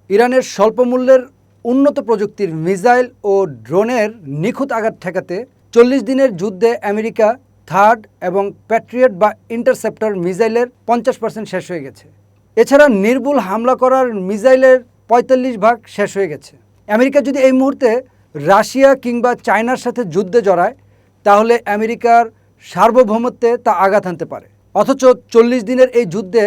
ইরানের স্বল্পমূল্যের উন্নত প্রযুক্তির মিসাইল ও ড্রোনের নিখুঁত আঘাত ঠেকাতে 40 দিনের যুদ্ধে আমেরিকা থার্ড এবং প্যাট্রিয়ট বা ইন্টারসেপ্টর মিসাইলের 50% শেষ হয়ে গেছে। এছাড়া নির্ভুল হামলা করার মিসাইলের 45 ভাগ শেষ হয়ে গেছে। আমেরিকা যদি এই মুহূর্তে রাশিয়া কিংবা চায়নার সাথে যুদ্ধে জড়ায় তাহলে আমেরিকার সার্বভৌমত্বে তা আঘাত হানতে পারে। অথচ 40 দিনের এই যুদ্ধে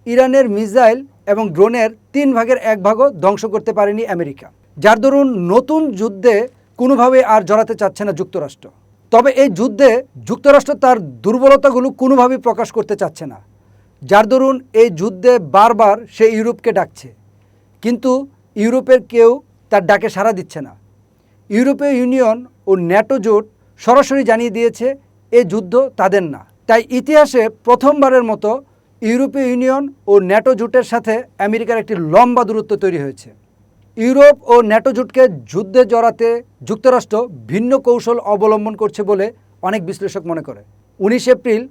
ইরানের মিসাইল এবং ড্রোনের 1/3 ভাগও ধ্বংস করতে পারেনি আমেরিকা, যার দরুন নতুন যুদ্ধে কোনোভাবে আর জড়াতে চাচ্ছে না যুক্তরাষ্ট্র। তবে এই যুদ্ধে যুক্তরাষ্ট্র তার দুর্বলতাগুলো কোনোভাবেই প্রকাশ করতে চাচ্ছে না, যার দরুন এই যুদ্ধে বারবার সে ইউরোপকে ডাকছে, কিন্তু ইউরোপের কেউ তার ডাকে সাড়া দিচ্ছে না। ইউরোপীয় ইউনিয়ন ও ন্যাটো জোট সরাসরি জানিয়ে দিয়েছে এই যুদ্ধ তাদের না। তাই ইতিহাসে প্রথমবারের মতো ইউরোপীয় ইউনিয়ন ও ন্যাটো জোটের সাথে আমেরিকার একটি লম্বা দূরত্ব তৈরি হয়েছে। ইউরোপ ও ন্যাটো জোটকে যুদ্ধে জড়াতে যুক্তরাষ্ট্র ভিন্ন কৌশল অবলম্বন করছে বলে অনেক বিশ্লেষক মনে করে। 19 এপ্রিল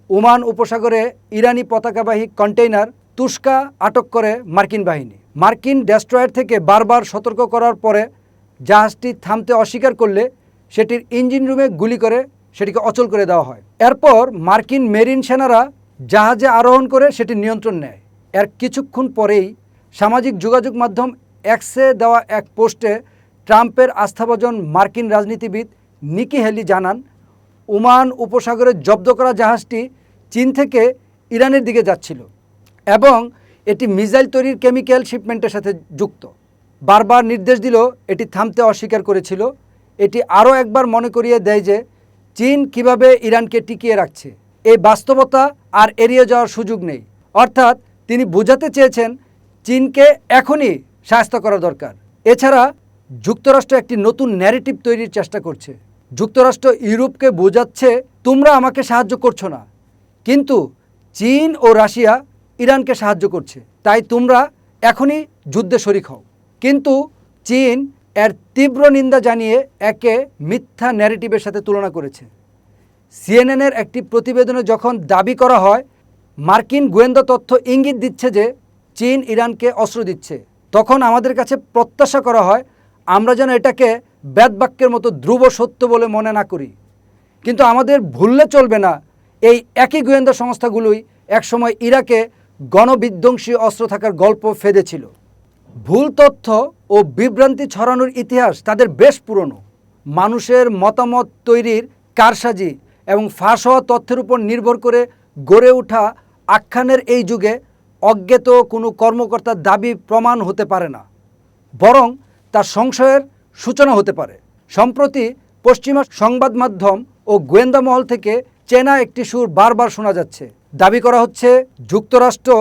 ওমান উপসাগরে ইরানি পতাকাবাহী কন্টেইনার তুস্কা আটক করে মার্কিন বাহিনী। মার্কিন ডেস্ট্রয়ার থেকে বারবার সতর্ক করার পরে জাহাজটি থামতে অস্বীকার করলে সেটির ইঞ্জিন রুমে গুলি করে সেটিকে অচল করে দেওয়া হয়। এরপর মার্কিন মেরিন সেনারা জাহাজে আরোহণ করে সেটির নিয়ন্ত্রণ নেয়। এর কিছুক্ষণ পরেই সামাজিক যোগাযোগ মাধ্যম এক্সে দেওয়া এক পোস্টে ট্রাম্পের আস্থাভাজন মার্কিন রাজনীতিবিদ নিকি হেলি জানান, ওমান উপসাগরে জব্দ করা জাহাজটি চীন থেকে ইরানের দিকে যাচ্ছিল এবং এটি মিসাইল তৈরির কেমিক্যাল শিপমেন্টের সাথে যুক্ত। বারবার নির্দেশ দিল এটি থামতে অস্বীকার করেছিল। এটি আরও একবার মনে করিয়ে দেয় যে চীন কিভাবে ইরানকে টিকিয়ে রাখছে। এই বাস্তবতা আর এড়িয়ে যাওয়ার সুযোগ নেই। অর্থাৎ তিনি বোঝাতে চেয়েছেন চীনকে এখনই শায়েস্ত করা দরকার। এছাড়া যুক্তরাষ্ট্র একটি নতুন ন্যারেটিভ তৈরির চেষ্টা করছে। যুক্তরাষ্ট্র ইউরোপকে বোঝাচ্ছে তোমরা আমাকে সাহায্য করছো না, কিন্তু চীন ও রাশিয়া ইরানকে সাহায্য করছে, তাই তোমরা এখনই যুদ্ধে শরিক হও। কিন্তু চীন এর তীব্র নিন্দা জানিয়ে একে মিথ্যা ন্যারেটিভের সাথে তুলনা করেছে। সিএনএনের একটি প্রতিবেদনে যখন দাবি করা হয় মার্কিন গোয়েন্দা তথ্য ইঙ্গিত দিচ্ছে যে চীন ইরানকে অস্ত্র দিচ্ছে, তখন আমাদের কাছে প্রত্যাশা করা হয় আমরা যেন এটাকে বেদবাক্যের মতো ধ্রুব সত্য বলে মনে না করি। কিন্তু আমাদের ভুললে চলবে না, এই একই গোয়েন্দা সংস্থাগুলোই একসময় ইরাকে গণবিধ্বংসী অস্ত্র থাকার গল্প ফেঁদেছিল। ভুল তথ্য ও বিভ্রান্তি ছড়ানোর ইতিহাস তাদের বেশ পুরনো। মানুষের মতামত তৈরির কারসাজি এবং ফাঁস হওয়া তথ্যের উপর নির্ভর করে গড়ে ওঠা আখ্যানের এই যুগে অজ্ঞাত কোনো কর্মকর্তার দাবি প্রমাণ হতে পারে না, বরং তার সংশয়ের সূচনা হতে পারে। সম্প্রতি পশ্চিমা সংবাদ মাধ্যম ও গোয়েন্দা মহল থেকে চেনা একটি সুর বারবার শোনা যাচ্ছে। দাবি করা হচ্ছে যুক্তরাষ্ট্র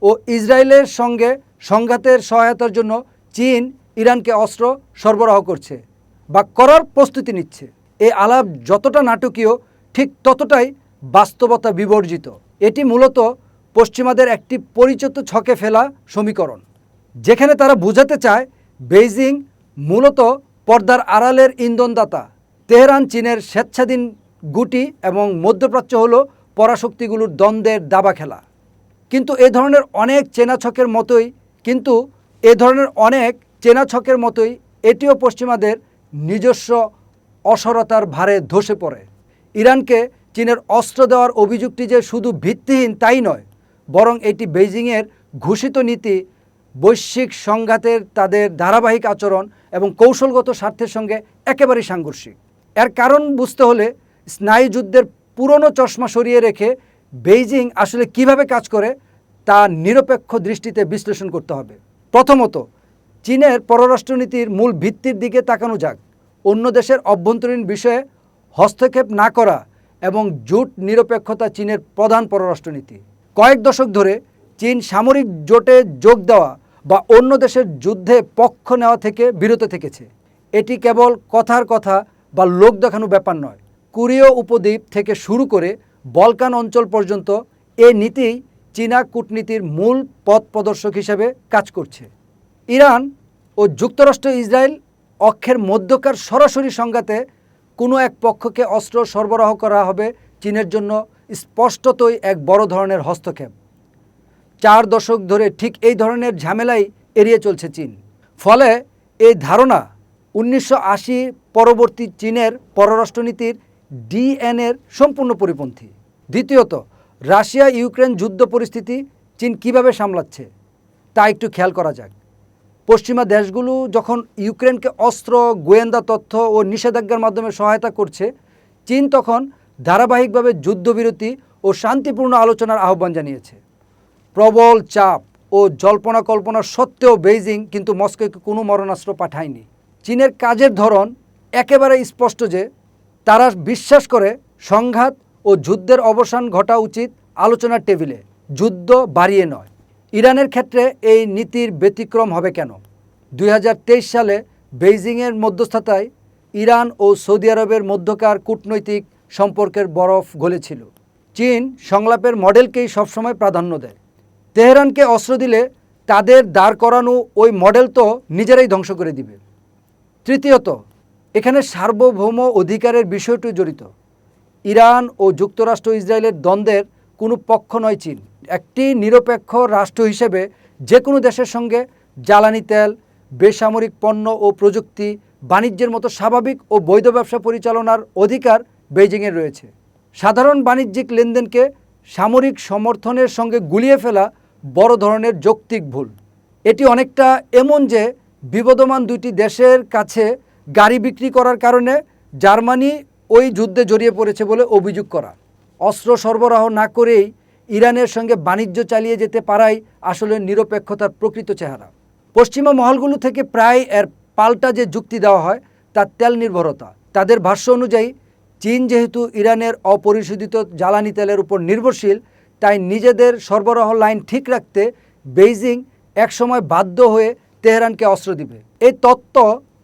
ও ইসরায়েলের সঙ্গে সংঘাতের সহায়তার জন্য চীন ইরানকে অস্ত্র সরবরাহ করছে বা করার প্রস্তুতি নিচ্ছে। এই আলাপ যতটা নাটকীয় ঠিক ততটাই বাস্তবতা বিবর্জিত। এটি মূলত পশ্চিমাদের একটি পরিচিত ছকে ফেলা সমীকরণ, যেখানে তারা বোঝাতে চায় বেইজিং মূলত পর্দার আড়ালের ইন্ধনদাতা, তেহরান চীনের স্বেচ্ছাধীন গুটি এবং মধ্যপ্রাচ্য হলো পরাশক্তিগুলোর দ্বন্দ্বের দাবা খেলা। কিন্তু এ ধরনের অনেক চেনা ছকের মতোই এটিও পশ্চিমাদের নিজস্ব অসরতার ভারে ধসে পড়ে। ইরানকে চীনের অস্ত্র দেওয়ার অভিযোগটি যে শুধু ভিত্তিহীন তাই নয়, বরং এটি বেইজিংয়ের ঘোষিত নীতি, বৈশ্বিক সংঘাতের তাদের ধারাবাহিক আচরণ এবং কৌশলগত স্বার্থের সঙ্গে একেবারেই সাংঘর্ষিক। এর কারণ বুঝতে হলে স্নায়ুযুদ্ধের পুরনো চশমা সরিয়ে রেখে বেইজিং আসলে কিভাবে কাজ করে তা নিরপেক্ষ দৃষ্টিতে বিশ্লেষণ করতে হবে। প্রথমত, চীনের পররাষ্ট্রনীতির মূল ভিত্তির দিকে তাকানো যাক। অন্য দেশের অভ্যন্তরীণ বিষয়ে হস্তক্ষেপ না করা এবং জোট নিরপেক্ষতা চীনের প্রধান পররাষ্ট্রনীতি। কয়েক দশক ধরে চীন সামরিক জোটে যোগ দেওয়া বা অন্য দেশের যুদ্ধে পক্ষ নেওয়া থেকে বিরত থেকেছে। এটি কেবল কথার কথা বা লোক দেখানো ব্যাপার নয়। কোরীয় উপদ্বীপ থেকে শুরু করে বলকান অঞ্চল পর্যন্ত এই নীতিই চীনা কূটনীতির মূল পথ প্রদর্শক হিসেবে কাজ করছে। ইরান ও যুক্তরাষ্ট্র ইসরায়েল অক্ষের মধ্যকার সরাসরি সংঘাতে কোনো এক পক্ষকে অস্ত্র সরবরাহ করা হবে চীনের জন্য স্পষ্টতই এক বড় ধরনের হস্তক্ষেপ। 4 দশক ধরে ঠিক এই ধরনের ঝামেলাই এড়িয়ে চলছে চীন। ফলে এই ধারণা 1980 পরবর্তী চীনের পররাষ্ট্রনীতির ডিএনএর সম্পূর্ণ পরিপন্থী। দ্বিতীয়ত, রাশিয়া ইউক্রেন যুদ্ধ পরিস্থিতি চীন কিভাবে সামলাচ্ছে তা একটু খেয়াল করা যাক। পশ্চিমা দেশগুলো যখন ইউক্রেনকে অস্ত্র, গোয়েন্দা তথ্য ও নিষেধাজ্ঞার মাধ্যমে সহায়তা করছে, চীন তখন ধারাবাহিকভাবে যুদ্ধবিরতি ও শান্তিপূর্ণ আলোচনার আহ্বান জানিয়েছে। প্রবল চাপ ও জল্পনা কল্পনা সত্ত্বেও বেইজিং কিন্তু মস্কোকে কোনো মারণাস্ত্র পাঠায়নি। চীনের কাজের ধরন একেবারে স্পষ্ট যে তারা বিশ্বাস করে সংঘাত ও যুদ্ধের অবসান ঘটা উচিত আলোচনার টেবিলে, যুদ্ধ বাড়িয়ে নয়। ইরানের ক্ষেত্রে এই নীতির ব্যতিক্রম হবে কেন? 2023 সালে বেইজিংয়ের মধ্যস্থতায় ইরান ও সৌদি আরবের মধ্যকার কূটনৈতিক সম্পর্কের বরফ গলেছিল। চীন সংলাপের মডেলকেই সবসময় প্রাধান্য দেয়। তেহরানকে অস্ত্র দিলে তাদের দাঁড় করানো ওই মডেল তো নিজেরাই ধ্বংস করে দিবে। তৃতীয়ত, এখানে সার্বভৌম অধিকারের বিষয়টি জড়িত। ইরান ও যুক্তরাষ্ট্র ইসরায়েলের দ্বন্দ্বের কোনো পক্ষ নয় চীন। একটি নিরপেক্ষ রাষ্ট্র হিসেবে যে কোনো দেশের সঙ্গে জ্বালানি তেল, বেসামরিক পণ্য ও প্রযুক্তি, বাণিজ্যের মতো স্বাভাবিক ও বৈধ ব্যবসা পরিচালনার অধিকার বেইজিংয়ের রয়েছে। সাধারণ বাণিজ্যিক লেনদেনকে সামরিক সমর্থনের সঙ্গে গুলিয়ে ফেলা বড় ধরনের যৌক্তিক ভুল। এটি অনেকটা এমন যে বিবদমান দুইটি দেশের কাছে গাড়ি বিক্রি করার কারণে জার্মানি ওই যুদ্ধে জড়িয়ে পড়েছে বলে অভিযোগ করা। অস্ত্র সরবরাহ না করেই ইরানের সঙ্গে বাণিজ্য চালিয়ে যেতে পারাই আসলে নিরপেক্ষতার প্রকৃত চেহারা। পশ্চিমা মহলগুলো থেকে প্রায় এর পাল্টা যে যুক্তি দেওয়া হয় তা তেল নির্ভরতা। তাদের ভাষ্য অনুযায়ী চীন যেহেতু ইরানের অপরিশোধিত জ্বালানি তেলের উপর নির্ভরশীল, তাই নিজেদের সরবরাহ লাইন ঠিক রাখতে বেইজিং একসময় বাধ্য হয়ে তেহরানকে অস্ত্র দিবে। এই তত্ত্ব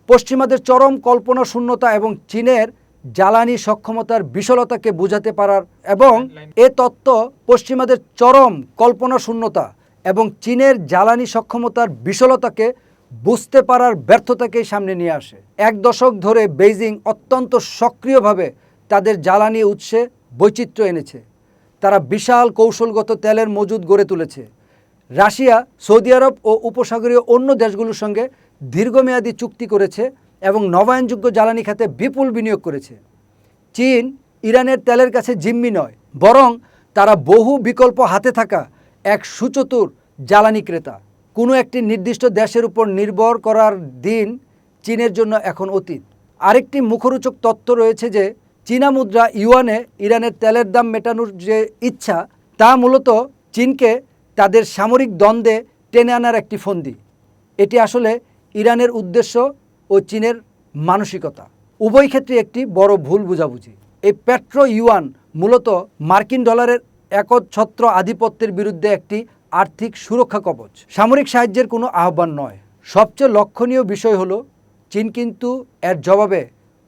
পশ্চিমাদের চরম কল্পনা শূন্যতা এবং চীনের জ্বালানি সক্ষমতার বিশালতাকে বোঝাতে পারার এবং এ তত্ত্ব পশ্চিমাদের চরম কল্পনা শূন্যতা এবং চীনের জ্বালানি সক্ষমতার বিশালতাকে বুঝতে পারার ব্যর্থতাকেই সামনে নিয়ে আসে। এক দশক ধরে বেইজিং অত্যন্ত সক্রিয়ভাবে তাদের জ্বালানি উৎসে বৈচিত্র্য এনেছে। তারা বিশাল কৌশলগত তেলের মজুদ গড়ে তুলেছে। রাশিয়া, সৌদি আরব ও উপসাগরীয় অন্য দেশগুলোর সঙ্গে দীর্ঘমেয়াদী চুক্তি করেছে এবং নবায়নযোগ্য জ্বালানি খাতে বিপুল বিনিয়োগ করেছে। চীন ইরানের তেলের কাছে জিম্মি নয়, বরং তারা বহু বিকল্প হাতে থাকা এক সুচতুর জ্বালানি ক্রেতা। কোনো একটি নির্দিষ্ট দেশের উপর নির্ভর করার দিন চীনের জন্য এখন অতীত। আরেকটি মুখরোচক তথ্য রয়েছে যে চীনা মুদ্রা ইউয়ানে ইরানের তেলের দাম মেটানোর যে ইচ্ছা, তা মূলত চীনকে তাদের সামরিক দ্বন্দ্বে টেনে আনার একটি ফন্দি। এটি আসলে ইরানের উদ্দেশ্য ও চীনের মানসিকতা উভয় ক্ষেত্রে একটি বড় ভুল বোঝাবুঝি। এই পেট্রো ইউয়ান মূলত মার্কিন ডলারের একচ্ছত্র আধিপত্যের বিরুদ্ধে একটি আর্থিক সুরক্ষা কবচ, সামরিক সাহায্যের কোনো আহ্বান নয়। সবচেয়ে লক্ষণীয় বিষয় হলো চীন কিন্তু এর জবাবে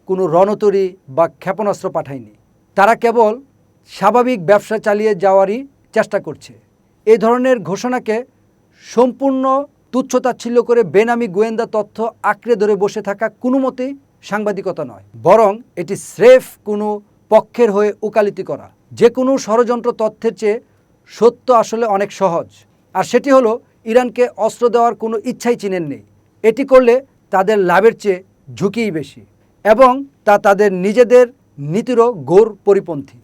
কোনো রণতরী বা ক্ষেপণাস্ত্র পাঠায়নি। তারা কেবল স্বাভাবিক ব্যবসা চালিয়ে যাওয়ারই চেষ্টা করছে। এই ধরনের ঘোষণাকে সম্পূর্ণ তুচ্ছতাচ্ছিল্য করে বেনামি গোয়েন্দা তথ্য আঁকড়ে ধরে বসে থাকা কোনো মতেই সাংবাদিকতা নয়, বরং এটি স্রেফ কোনো পক্ষের হয়ে ওকালতি করা। যে কোনো ষড়যন্ত্র তথ্যের চেয়ে সত্য আসলে অনেক সহজ, আর সেটি হলো ইরানকে অস্ত্র দেওয়ার কোনো ইচ্ছাই চীনের নেই। এটি করলে তাদের লাভের চেয়ে ঝুঁকিই বেশি এবং তা তাদের নিজেদের নীতিরও ঘোর পরিপন্থী।